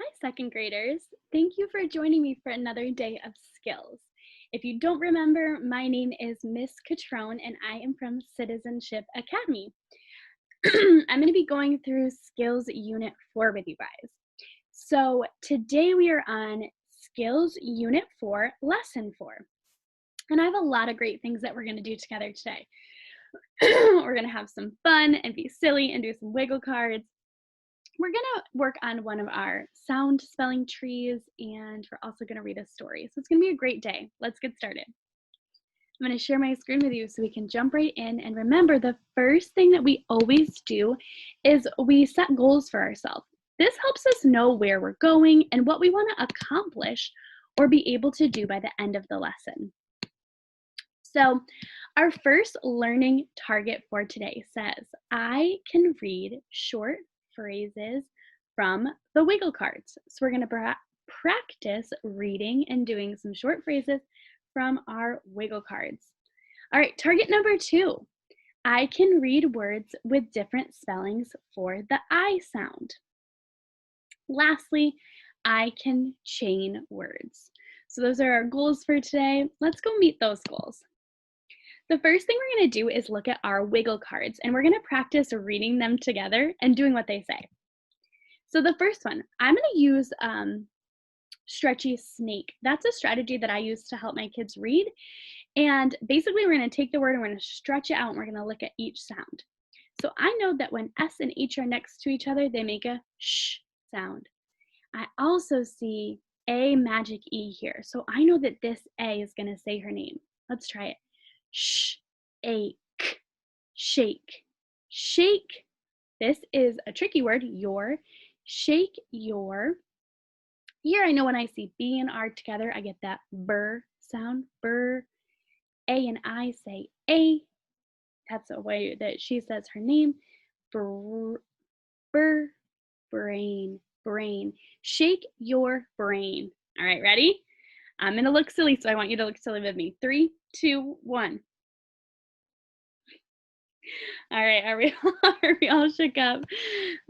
Hi, second graders. Thank you for joining me for another day of skills. If you don't remember, my name is Miss Catrone and I am from Citizenship Academy. I'm going to be going through Skills Unit 4 with you guys. So today we are on Skills Unit 4, Lesson 4. And I have a lot of great things that we're going to do together today. We're going to have some fun and be silly and do some wiggle cards. We're going to work on one of our sound spelling trees, and we're also going to read a story. So it's going to be a great day. Let's get started. I'm going to share my screen with you so we can jump right in. And remember, the first thing that we always do is we set goals for ourselves. This helps us know where we're going and what we want to accomplish or be able to do by the end of the lesson. So our first learning target for today says, I can read short phrases from the wiggle cards. So we're going to practice reading and doing some short phrases from our wiggle cards. All right, target number 2. I can read words with different spellings for the I sound. Lastly, I can chain words. So those are our goals for today. Let's go meet those goals. The first thing we're going to do is look at our wiggle cards, and we're going to practice reading them together and doing what they say. So the first one, I'm going to use stretchy snake. That's a strategy that I use to help my kids read. And basically, we're going to take the word and we're going to stretch it out, and we're going to look at each sound. So I know that when S and H are next to each other, they make a sh sound. I also see a magic E here. So I know that this A is going to say her name. Let's try it. Ache, shake, shake. This is a tricky word, your. Shake your. Here I know when I see B and R together, I get that burr sound, burr. A and I say A. That's a way that she says her name. Burr, burr, brain, brain. Shake your brain. All right, ready? I'm going to look silly, so I want you to look silly with me. 3, 2, 1. All right, are we all shook up?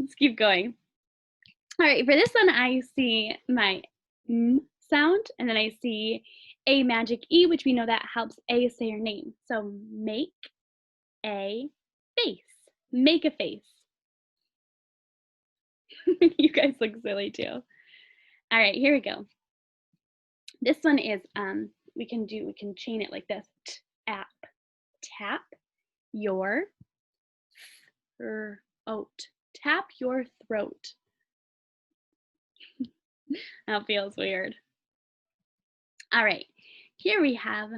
Let's keep going. All right, for this one, I see my M sound, and then I see a magic E, which we know that helps A say her name. So make a face. Make a face. You guys look silly too. All right, here we go. This one is we can chain it like this. Tap, tap your throat. Tap your throat. That feels weird. All right, here we have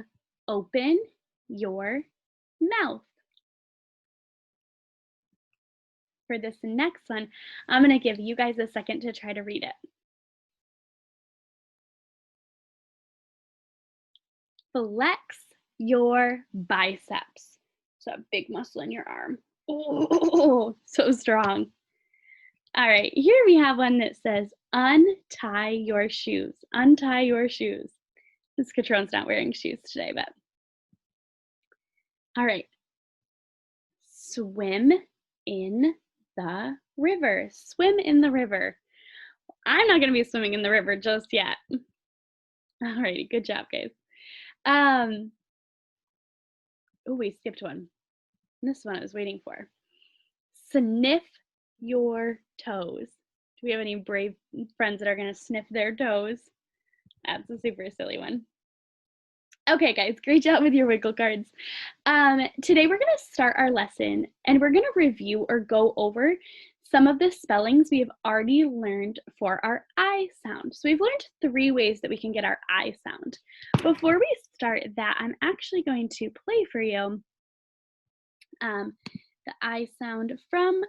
open your mouth. For this next one, I'm going to give you guys a second to try to read it. Flex your biceps. It's a big muscle in your arm. Oh, so strong. All right, here we have one that says, untie your shoes. Untie your shoes. Miss Catrone's not wearing shoes today, but. All right. Swim in the river. Swim in the river. I'm not going to be swimming in the river just yet. All righty, good job, guys. Oh, we skipped one. This one I was waiting for. Sniff your toes. Do we have any brave friends that are going to sniff their toes? That's a super silly one. Okay, guys, great job with your wiggle cards. Today we're going to start our lesson, and we're going to review or go over some of the spellings we have already learned for our I sound. So we've learned 3 ways that we can get our I sound. Before we start that, I'm actually going to play for you the I sound from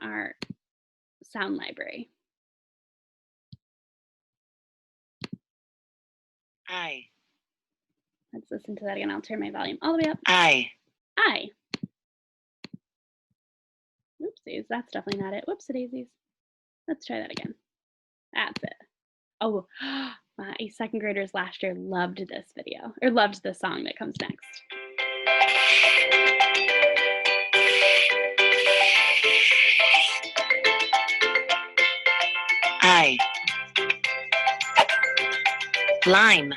our sound library. I. Let's listen to that again. I'll turn my volume all the way up. I. I. Oopsies, that's definitely not it. Whoopsie-daisies. Let's try that again. That's it. Oh, my second graders last year loved this video, or loved the song that comes next. I. Lime.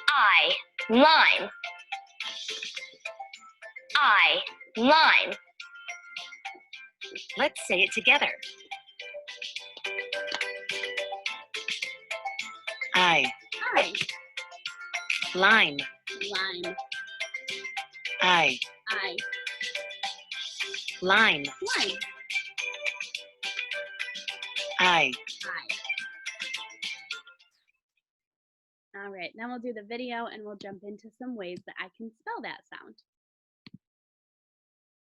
I. Lime. I. Lime. Let's say it together. I. I. Lime. Lime. I. I. Lime. Lime. I. I. All right, now we'll do the video and we'll jump into some ways that I can spell that sound.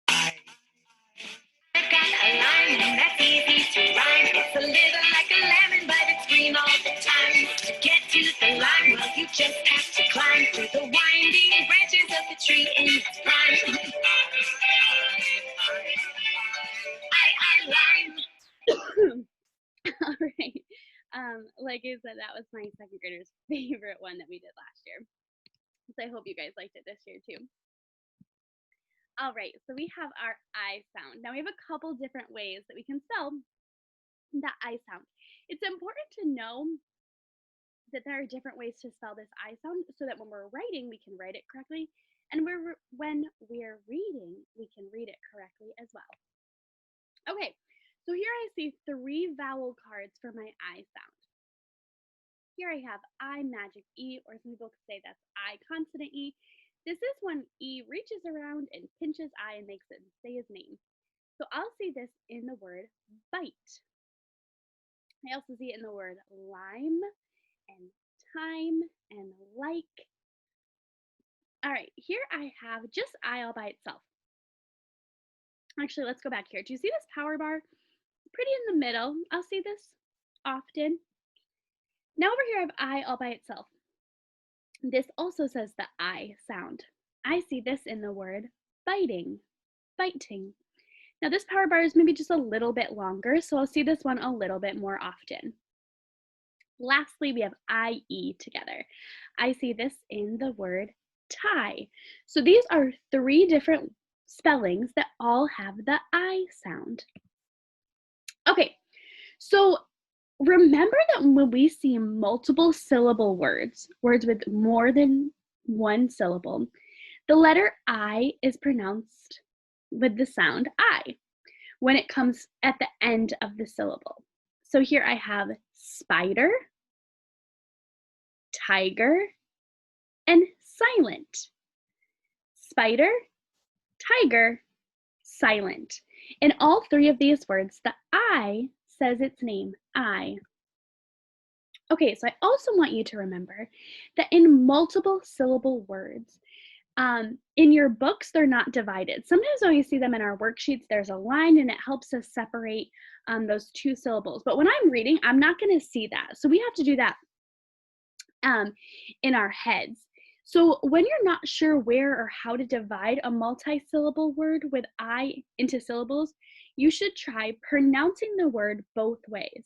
I've got a lime and that's easy to rhyme. It's a little like a lemon, but it's green all the time. To get to the lime, well, you just have to climb through the winding branches of the tree in its prime. I lime. All right. Like I said, that was my second grader's favorite one that we did last year. So I hope you guys liked it this year too. All right, so we have our I sound. Now we have a couple different ways that we can spell the I sound. It's important to know that there are different ways to spell this I sound so that when we're writing, we can write it correctly. And when we're reading, we can read it correctly as well. Okay, so here I see 3 vowel cards for my I sound. Here I have I magic E, or some people could say that's I consonant E. This is when E reaches around and pinches I and makes it say his name. So I'll see this in the word bite. I also see it in the word lime and time and like. All right, here I have just I all by itself. Actually, let's go back here. Do you see this power bar? Pretty in the middle. I'll see this often. Now over here I have I all by itself. This also says the I sound. I see this in the word biting, biting. Now this power bar is maybe just a little bit longer, so I'll see this one a little bit more often. Lastly, we have IE together. I see this in the word tie. So these are 3 different spellings that all have the I sound. Okay, so remember that when we see multiple syllable words, words with more than one syllable, the letter I is pronounced with the sound I when it comes at the end of the syllable. So here I have spider, tiger, and silent. Spider, tiger, silent. In all 3 of these words, the I says its name, I. Okay, so I also want you to remember that in multiple syllable words, in your books, they're not divided. Sometimes when you see them in our worksheets, there's a line and it helps us separate those 2 syllables. But when I'm reading, I'm not going to see that. So we have to do that in our heads. So when you're not sure where or how to divide a multi-syllable word with I into syllables, you should try pronouncing the word both ways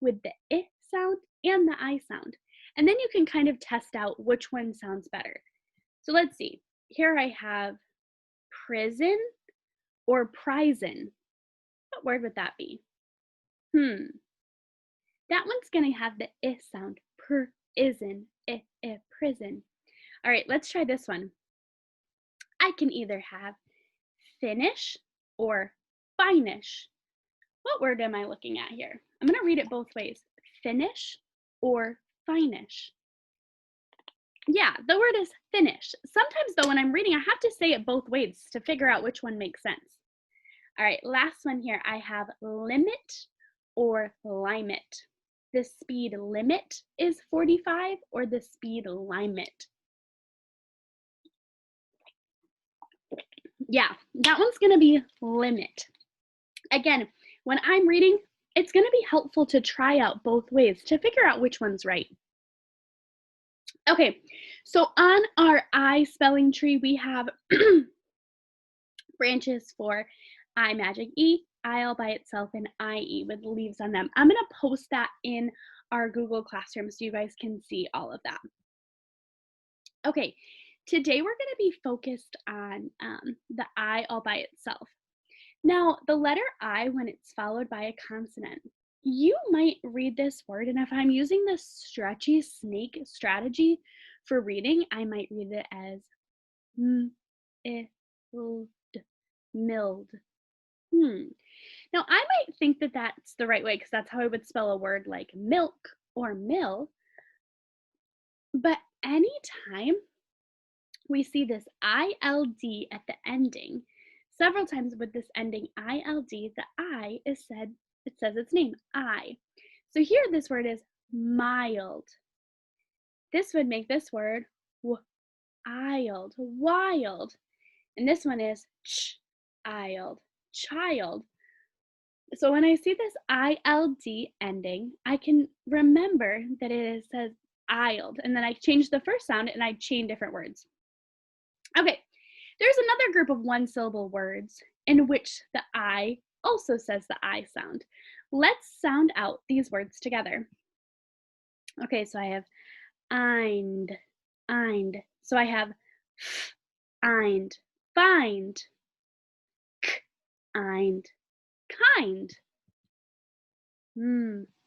with the I sound and the I sound. And then you can kind of test out which one sounds better. So let's see. Here I have prison or prison. What word would that be? That one's going to have the I sound. Prison, prison. All right, let's try this one. I can either have finish or finish. What word am I looking at here? I'm going to read it both ways. Finish or finish. Yeah, the word is finish. Sometimes though, when I'm reading, I have to say it both ways to figure out which one makes sense. All right, last one here. I have limit or limit. The speed limit is 45 or the speed limit. Yeah, that one's going to be limit. Again, when I'm reading, it's going to be helpful to try out both ways to figure out which one's right. Okay, so on our I spelling tree, we have branches for I magic E, I all by itself, and IE with leaves on them. I'm going to post that in our Google Classroom so you guys can see all of that. Okay, today we're going to be focused on the I all by itself. Now, the letter I, when it's followed by a consonant, you might read this word, and if I'm using the stretchy snake strategy for reading, I might read it as mild, mild. Now, I might think that that's the right way because that's how I would spell a word like milk or mill, but anytime we see this ILD at the ending, several times with this ending ILD, the I is said, it says its name, I. So here this word is mild. This would make this word wild, wild. And this one is child, child. So when I see this ILD ending, I can remember that it says ild, and then I change the first sound and I chain different words. Okay, there's another group of one-syllable words in which the I also says the I sound. Let's sound out these words together. Okay, so I have eind, eind. So I have eind, find, eind, kind,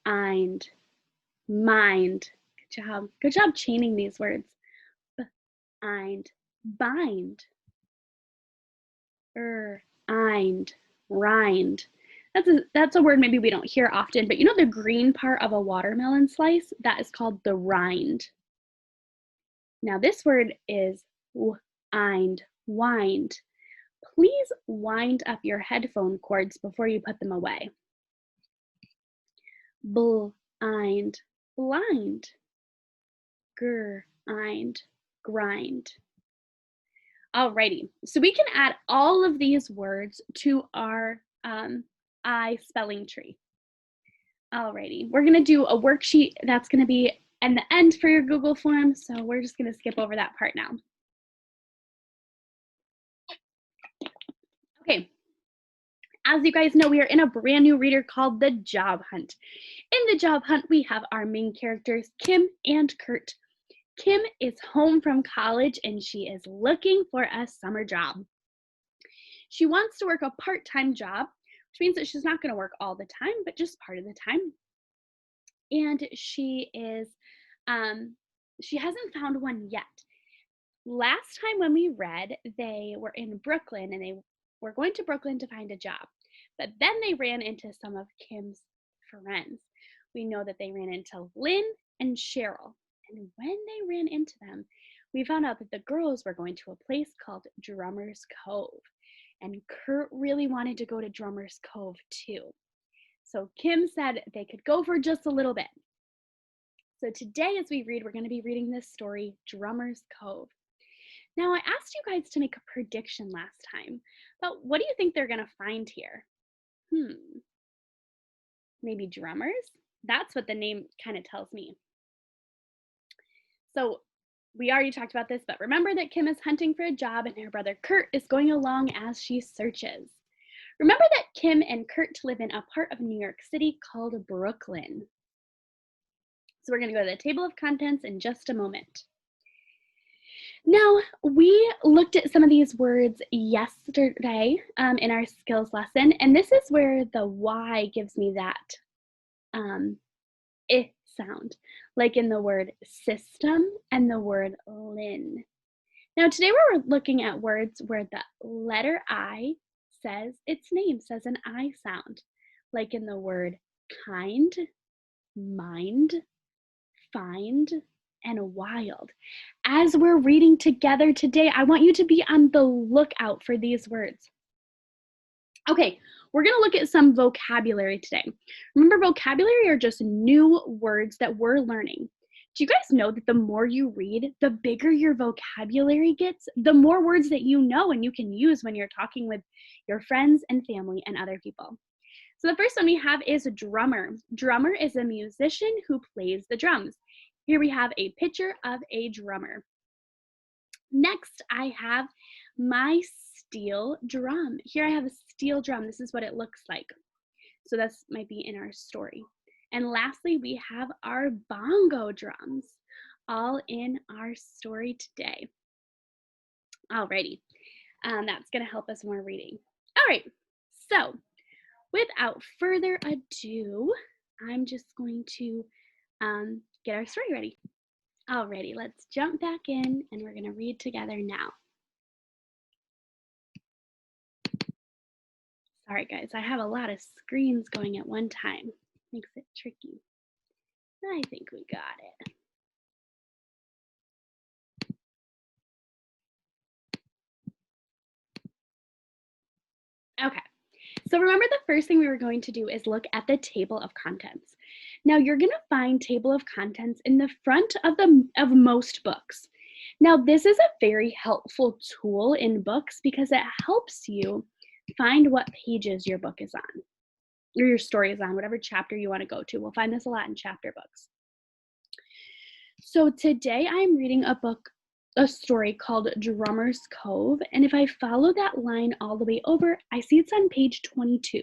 eind, mind. Good job. Good job chaining these words. Eind, bind, eind, rind. That's a word maybe we don't hear often, but you know the green part of a watermelon slice? That is called the rind. Now this word is eind, wind. Please wind up your headphone cords before you put them away. Eind, blind. Eind, grind. Alrighty, so we can add all of these words to our I spelling tree. Alrighty, we're gonna do a worksheet that's gonna be in the end for your Google form, so we're just gonna skip over that part now. Okay, as you guys know, we are in a brand new reader called The Job Hunt. In The Job Hunt, we have our main characters, Kim and Kurt. Kim is home from college and she is looking for a summer job. She wants to work a part-time job, which means that she's not going to work all the time, but just part of the time. And she hasn't found one yet. Last time when we read, they were in Brooklyn and they were going to Brooklyn to find a job. But then they ran into some of Kim's friends. We know that they ran into Lynn and Cheryl. And when they ran into them, we found out that the girls were going to a place called Drummer's Cove. And Kurt really wanted to go to Drummer's Cove too. So Kim said they could go for just a little bit. So today as we read, we're going to be reading this story, Drummer's Cove. Now I asked you guys to make a prediction last time, but what do you think they're going to find here? Maybe drummers? That's what the name kind of tells me. So we already talked about this, but remember that Kim is hunting for a job and her brother Kurt is going along as she searches. Remember that Kim and Kurt live in a part of New York City called Brooklyn. So we're going to go to the table of contents in just a moment. Now, we looked at some of these words yesterday in our skills lesson, and this is where the Y gives me that I sound, like in the word system and the word Lynn. Now, today we're looking at words where the letter I says its name, says an I sound, like in the word kind, mind, find, and wild. As we're reading together today, I want you to be on the lookout for these words. Okay, we're going to look at some vocabulary today. Remember, vocabulary are just new words that we're learning. Do you guys know that the more you read, the bigger your vocabulary gets, the more words that you know and you can use when you're talking with your friends and family and other people. So the first one we have is drummer. Drummer is a musician who plays the drums. Here we have a picture of a drummer. Next, I have my steel drum. Here I have a steel drum. This is what it looks like. So this might be in our story. And lastly, we have our bongo drums, all in our story today. Alrighty, that's gonna help us when we're reading. All right, So without further ado, I'm just going to get our story ready. Alrighty, let's jump back in and we're gonna read together now. Sorry guys, I have a lot of screens going at one time. Makes it tricky. I think we got it. Okay, so remember the first thing we were going to do is look at the table of contents. Now you're gonna find table of contents in the front of most books. Now this is a very helpful tool in books because it helps you find what pages your book is on, or your story is on, whatever chapter you want to go to. We'll find this a lot in chapter books. So today I'm reading a story called Drummer's Cove, and if I follow that line all the way over, I see it's on page 22.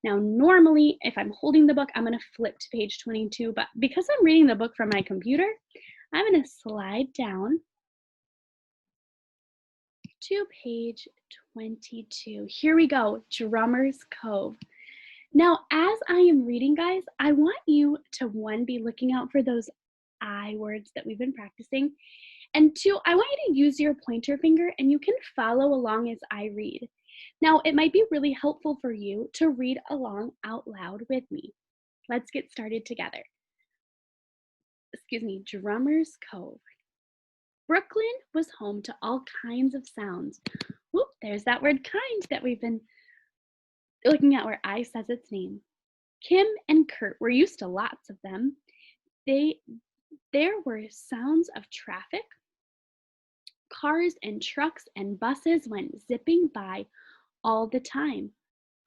Now normally, if I'm holding the book, I'm going to flip to page 22, but because I'm reading the book from my computer, I'm going to slide down to page 22. Here we go, Drummer's Cove. Now, as I am reading, guys, I want you to, one, be looking out for those I words that we've been practicing, and two, I want you to use your pointer finger and you can follow along as I read. Now, it might be really helpful for you to read along out loud with me. Let's get started together. Excuse me, Drummer's Cove. Brooklyn was home to all kinds of sounds. Whoop, there's that word kind that we've been looking at where I says its name. Kim and Kurt were used to lots of them. There were sounds of traffic. Cars and trucks and buses went zipping by all the time,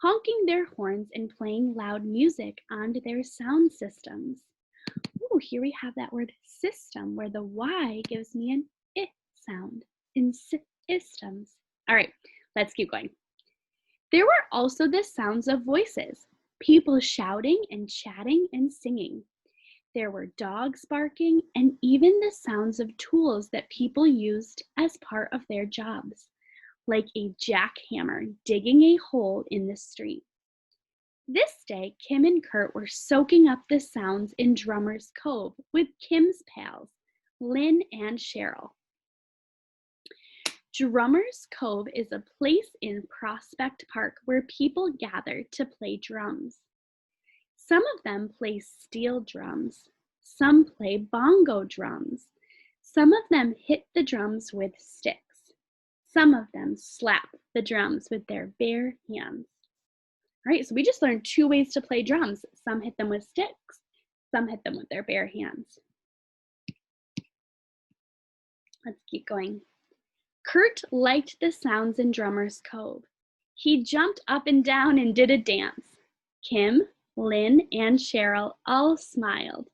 honking their horns and playing loud music on their sound systems. Ooh, here we have that word system, where the Y gives me an I sound in systems. All right, let's keep going. There were also the sounds of voices, people shouting and chatting and singing. There were dogs barking and even the sounds of tools that people used as part of their jobs, like a jackhammer digging a hole in the street. This day, Kim and Kurt were soaking up the sounds in Drummer's Cove with Kim's pals, Lynn and Cheryl. Drummer's Cove is a place in Prospect Park where people gather to play drums. Some of them play steel drums. Some play bongo drums. Some of them hit the drums with sticks. Some of them slap the drums with their bare hands. All right, so we just learned 2 ways to play drums. Some hit them with sticks, some hit them with their bare hands. Let's keep going. Kurt liked the sounds in Drummer's Cove. He jumped up and down and did a dance. Kim, Lynn, and Cheryl all smiled.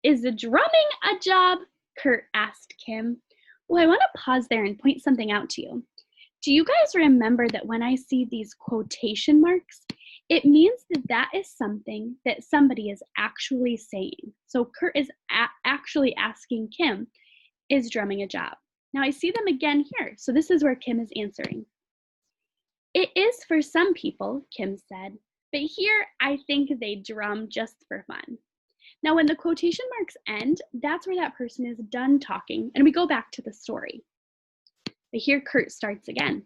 Is the drumming a job? Kurt asked Kim. Well, I want to pause there and point something out to you. Do you guys remember that when I see these quotation marks, it means that that is something that somebody is actually saying. So Kurt is actually asking Kim, is drumming a job? Now I see them again here. So this is where Kim is answering. It is for some people, Kim said, but here I think they drum just for fun. Now when the quotation marks end, that's where that person is done talking, and we go back to the story. But here Kurt starts again.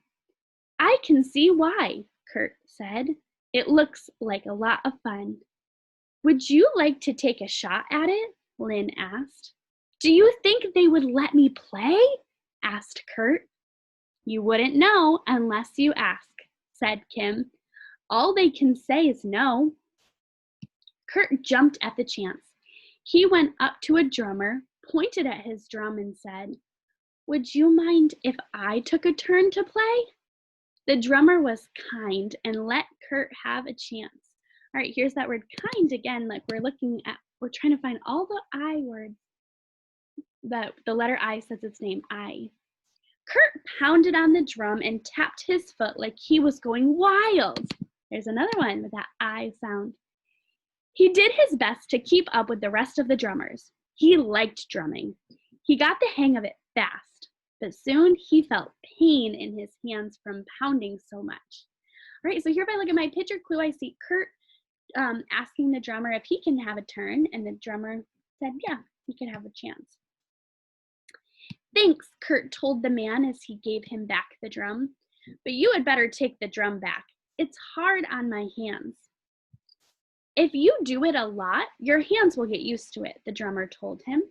I can see why, Kurt said. It looks like a lot of fun. Would you like to take a shot at it? Lynn asked. Do you think they would let me play? Asked Kurt. You wouldn't know unless you ask, said Kim. All they can say is no. Kurt jumped at the chance. He went up to a drummer, pointed at his drum, and said, Would you mind if I took a turn to play? The drummer was kind and let Kurt have a chance. All right, here's that word kind again. Like we're trying to find all the I words. The letter I says its name, I. Kurt pounded on the drum and tapped his foot like he was going wild. There's another one with that I sound. He did his best to keep up with the rest of the drummers. He liked drumming. He got the hang of it fast, but soon he felt pain in his hands from pounding so much. All right, so here if I look at my picture clue, I see Kurt asking the drummer if he can have a turn, and the drummer said, yeah, he could have a chance. Thanks, Kurt told the man as he gave him back the drum, but you had better take the drum back. It's hard on my hands. If you do it a lot, your hands will get used to it, the drummer told him.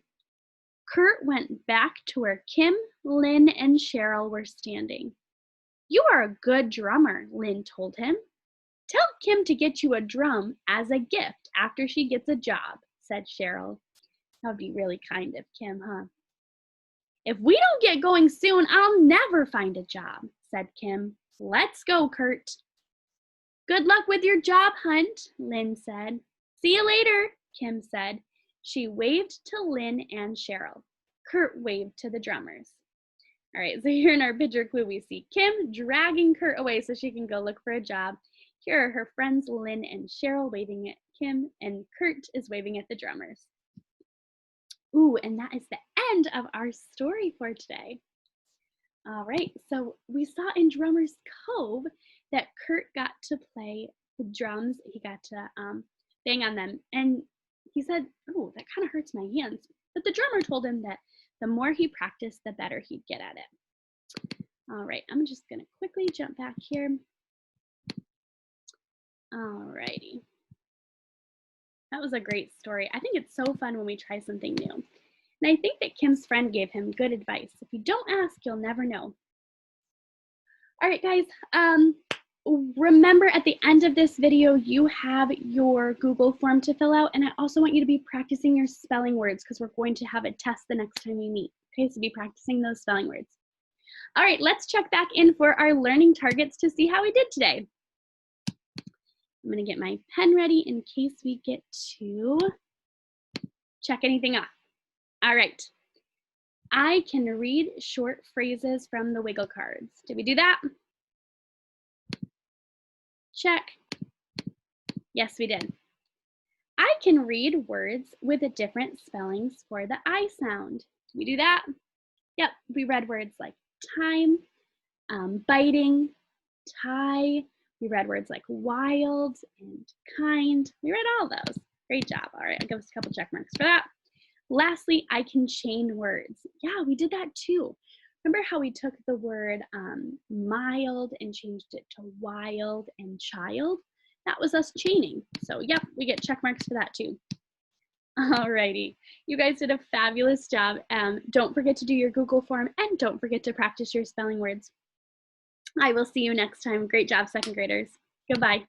Kurt went back to where Kim, Lynn, and Cheryl were standing. You are a good drummer, Lynn told him. Tell Kim to get you a drum as a gift after she gets a job, said Cheryl. That would be really kind of Kim, huh? If we don't get going soon, I'll never find a job, said Kim. Let's go, Kurt. Good luck with your job hunt, Lynn said. See you later, Kim said. She waved to Lynn and Cheryl. Kurt waved to the drummers. All right, so here in our picture clue, we see Kim dragging Kurt away so she can go look for a job. Here are her friends Lynn and Cheryl waving at Kim, and Kurt is waving at the drummers. Ooh, and that is the end of our story for today. All right, so we saw in Drummer's Cove that Kurt got to play the drums. He got to bang on them, and he said, oh, that kind of hurts my hands. But the drummer told him that the more he practiced, the better he'd get at it. All right, I'm just gonna quickly jump back here. All righty. That was a great story. I think it's so fun when we try something new. And I think that Kim's friend gave him good advice. If you don't ask, you'll never know. All right, guys. Remember at the end of this video, you have your Google form to fill out. And I also want you to be practicing your spelling words because we're going to have a test the next time we meet. Okay, so be practicing those spelling words. All right, let's check back in for our learning targets to see how we did today. I'm going to get my pen ready in case we get to check anything off. All right. I can read short phrases from the Wiggle cards. Did we do that? Check. Yes, we did. I can read words with a different spellings for the I sound. Did we do that? Yep, we read words like time, biting, tie. We read words like wild and kind. We read all those. Great job. All right, I'll give us a couple check marks for that. Lastly, I can chain words. Yeah, we did that too. Remember how we took the word mild and changed it to wild and child? That was us chaining. So yep, we get check marks for that too. Alrighty, you guys did a fabulous job. Don't forget to do your Google form and don't forget to practice your spelling words. I will see you next time. Great job, second graders. Goodbye.